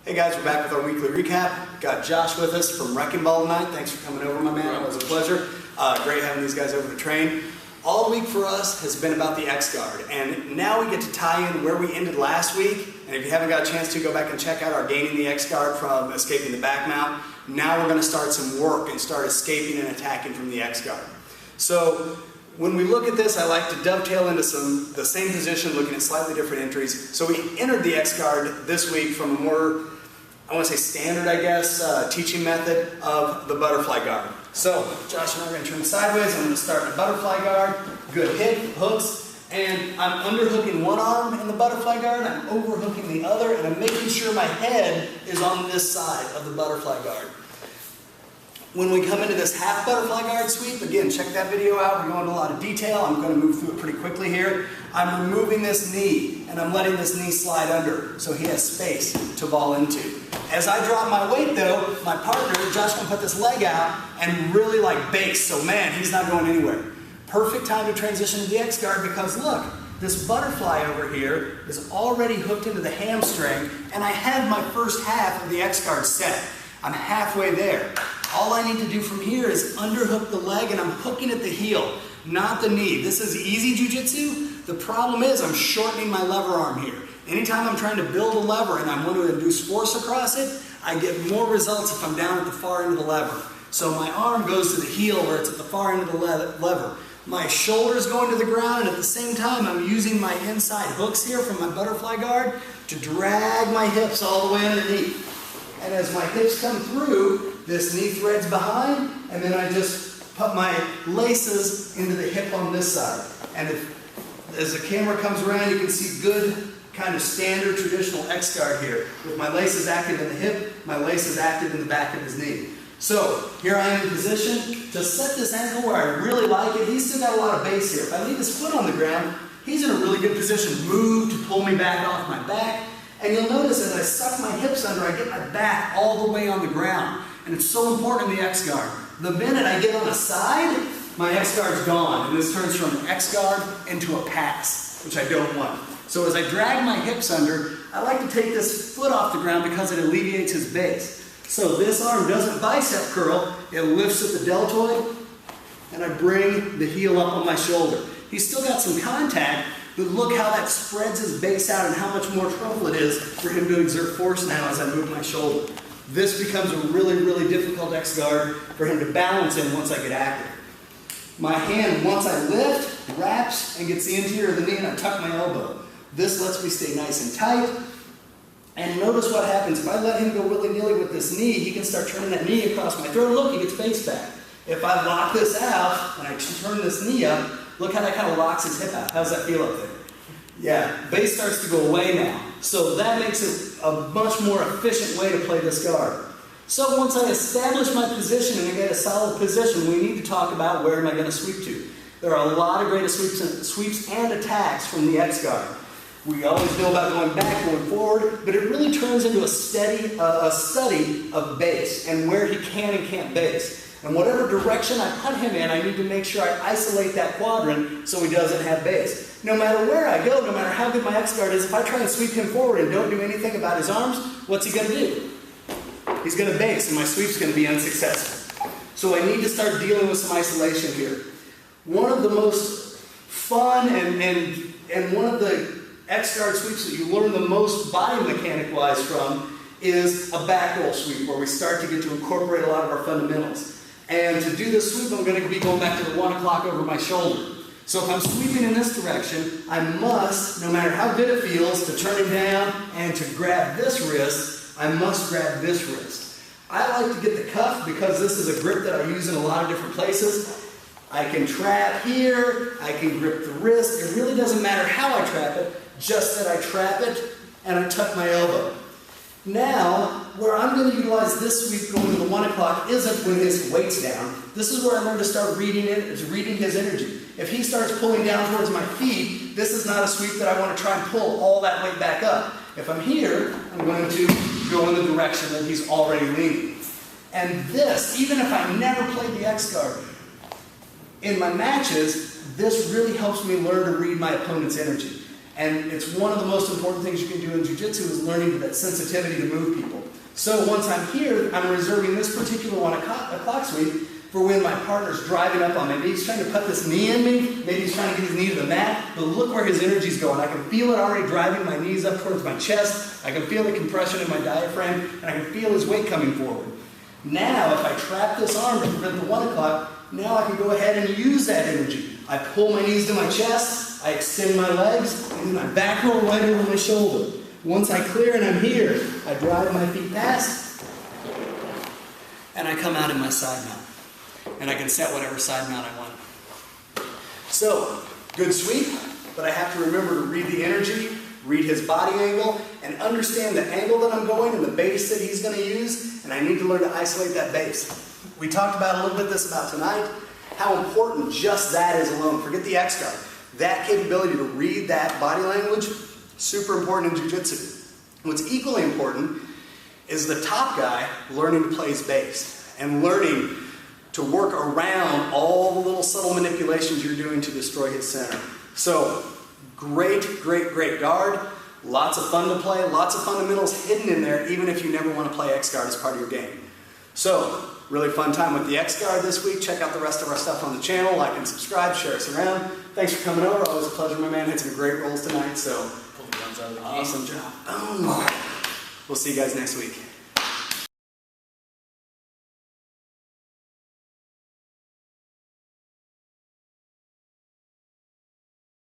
Hey guys, we're back with our weekly recap. Got Josh with us from Wrecking Ball tonight. Thanks for coming over, my man. It was a pleasure. Great having these guys over to train. All week for us has been about the X-Guard, and now we get to tie in where we ended last week. And if you haven't got a chance to, go back and check out our Gaining the X-Guard from Escaping the Back Mount. Now we're going to start some work and start escaping and attacking from the X-Guard. So when we look at this, I like to dovetail into the same position, looking at slightly different entries. So we entered the X-Guard this week from a more, I want to say standard, I guess, teaching method of the butterfly guard. So Josh and I are going to turn sideways. I'm going to start in a butterfly guard, good hip, hooks, and I'm underhooking one arm in the butterfly guard, I'm overhooking the other, and I'm making sure my head is on this side of the butterfly guard. When we come into this half butterfly guard sweep, again, check that video out. We're going into a lot of detail. I'm going to move through it pretty quickly here. I'm removing this knee, and I'm letting this knee slide under so he has space to ball into. As I drop my weight, though, my partner, Josh, can put this leg out and really like base. So, man, he's not going anywhere. Perfect time to transition to the X-Guard because, look, this butterfly over here is already hooked into the hamstring, and I have my first half of the X-Guard set. I'm halfway there. All I need to do from here is underhook the leg, and I'm hooking at the heel, not the knee. This is easy jiu-jitsu. The problem is I'm shortening my lever arm here. Anytime I'm trying to build a lever and I want to induce force across it, I get more results if I'm down at the far end of the lever. So my arm goes to the heel where it's at the far end of the lever. My shoulder's going to the ground, and at the same time I'm using my inside hooks here from my butterfly guard to drag my hips all the way underneath. And as my hips come through, this knee threads behind, and then I just put my laces into the hip on this side. And as the camera comes around, you can see good kind of standard traditional X-Guard here. With my laces active in the hip, my laces active in the back of his knee. So here I am in position to set this ankle where I really like it. He's still got a lot of base here. If I leave his foot on the ground, he's in a really good position. Move to pull me back off my back. And you'll notice as I suck my hips under, I get my back all the way on the ground. And it's so important in the X-Guard. The minute I get on the side, my X-Guard's gone. And this turns from an X-Guard into a pass, which I don't want. So as I drag my hips under, I like to take this foot off the ground because it alleviates his base. So this arm doesn't bicep curl, it lifts at the deltoid, and I bring the heel up on my shoulder. He's still got some contact, but look how that spreads his base out and how much more trouble it is for him to exert force now as I move my shoulder. This becomes a really, really difficult X-Guard for him to balance in once I get active. My hand, once I lift, wraps and gets the interior of the knee, and I tuck my elbow. This lets me stay nice and tight. And notice what happens. If I let him go willy-nilly with this knee, he can start turning that knee across my throat. Look, he gets face back. If I lock this out and I turn this knee up, look how that kind of locks his hip out. How's that feel up there? Yeah, base starts to go away now. So that makes it a much more efficient way to play this guard. So once I establish my position and I get a solid position, we need to talk about where am I going to sweep to. There are a lot of great sweeps and attacks from the X-Guard. We always know about going back, going forward, but it really turns into a study of base and where he can and can't base. And whatever direction I put him in, I need to make sure I isolate that quadrant so he doesn't have base. No matter where I go, no matter how good my X-Guard is, if I try and sweep him forward and don't do anything about his arms, what's he going to do? He's going to base, and my sweep's going to be unsuccessful. So I need to start dealing with some isolation here. One of the most fun and one of the X-Guard sweeps that you learn the most body mechanic-wise from is a back roll sweep, where we start to get to incorporate a lot of our fundamentals. And to do this sweep, I'm going to be going back to the 1 o'clock over my shoulder. So if I'm sweeping in this direction, I must, no matter how good it feels, to turn him down and to grab this wrist, I must grab this wrist. I like to get the cuff because this is a grip that I use in a lot of different places. I can trap here, I can grip the wrist. It really doesn't matter how I trap it, just that I trap it and I tuck my elbow. Now, where I'm going to utilize this sweep going to the 1 o'clock isn't when his weight's down. This is where I learn to start reading it, is reading his energy. If he starts pulling down towards my feet, this is not a sweep that I want to try and pull all that weight back up. If I'm here, I'm going to go in the direction that he's already leaning. And this, even if I never played the X-Guard, in my matches, this really helps me learn to read my opponent's energy. And it's one of the most important things you can do in Jiu-Jitsu is learning that sensitivity to move people. So once I'm here, I'm reserving this particular one, a clock sweep, for when my partner's driving up on me. Maybe he's trying to put this knee in me, maybe he's trying to get his knee to the mat, but look where his energy's going. I can feel it already driving my knees up towards my chest, I can feel the compression in my diaphragm, and I can feel his weight coming forward. Now, if I trap this arm to prevent the 1 o'clock, now I can go ahead and use that energy. I pull my knees to my chest, I extend my legs, and then I back roll right over my shoulder. Once I clear and I'm here, I drive my feet past, and I come out in my side mount. And I can set whatever side mount I want. So, good sweep, but I have to remember to read the energy, read his body angle, and understand the angle that I'm going and the base that he's going to use, and I need to learn to isolate that base. We talked about a little bit about tonight, how important just that is alone. Forget the X guard. That capability to read that body language, super important in Jiu-Jitsu. What's equally important is the top guy learning to play his base and learning to work around all the little subtle manipulations you're doing to destroy his center. So, great, great, great guard. Lots of fun to play, lots of fundamentals hidden in there, even if you never want to play X guard as part of your game. So, really fun time with the X guard this week. Check out the rest of our stuff on the channel. Like and subscribe, share us around. Thanks for coming over. Always a pleasure, my man. Had some great rolls tonight, so Pull the guns out of the awesome job. Boom. We'll see you guys next week.